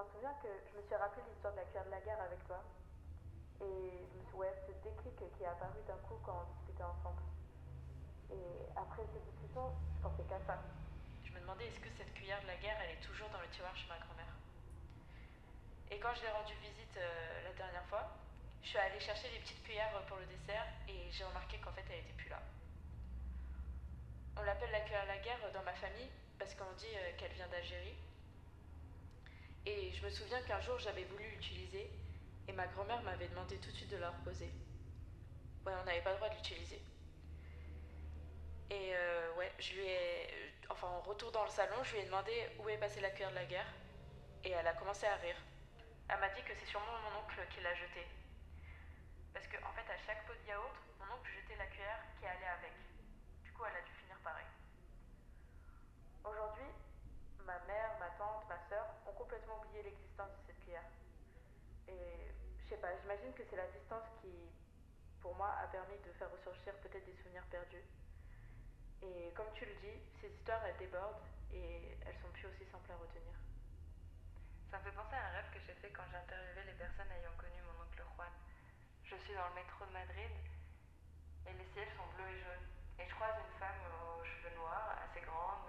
m'en souviens que je me suis rappelé l'histoire de la cuillère de la guerre avec toi. Et ouais, ce déclic qui est apparu d'un coup quand on discutait ensemble. Et après cette discussion, je pensais qu'à ça. Je me demandais est-ce que cette cuillère de la guerre, elle est toujours dans le tiroir chez ma grand-mère. Et quand je l'ai rendue visite la dernière fois, je suis allée chercher les petites cuillères pour le dessert et j'ai remarqué qu'en fait, elle était plus là. On l'appelle la cuillère de la guerre dans ma famille parce qu'on dit qu'elle vient d'Algérie. Et je me souviens qu'un jour, j'avais voulu l'utiliser et ma grand-mère m'avait demandé tout de suite de la reposer. Ouais, on n'avait pas le droit de l'utiliser. Et ouais, je lui ai. Enfin, en retour dans le salon, je lui ai demandé où est passée la cuillère de la guerre. Et elle a commencé à rire. Elle m'a dit que c'est sûrement mon oncle qui l'a jetée. Parce qu'en en fait, à chaque pot de yaourt, mon oncle jetait la cuillère qui allait avec. Du coup, elle a dû finir pareil. Aujourd'hui, ma mère, ma tante, ma soeur ont complètement oublié l'existence de cette cuillère. Et je sais pas, j'imagine que c'est la distance qui, pour moi, a permis de faire ressurgir peut-être des souvenirs perdus. Et comme tu le dis, ces histoires, elles débordent et elles sont plus aussi simples à retenir. Ça me fait penser à un rêve que j'ai fait quand j'ai interviewé les personnes ayant connu mon oncle Juan. Je suis dans le métro de Madrid et les sièges sont bleus et jaunes. Et je croise une femme aux cheveux noirs, assez grande,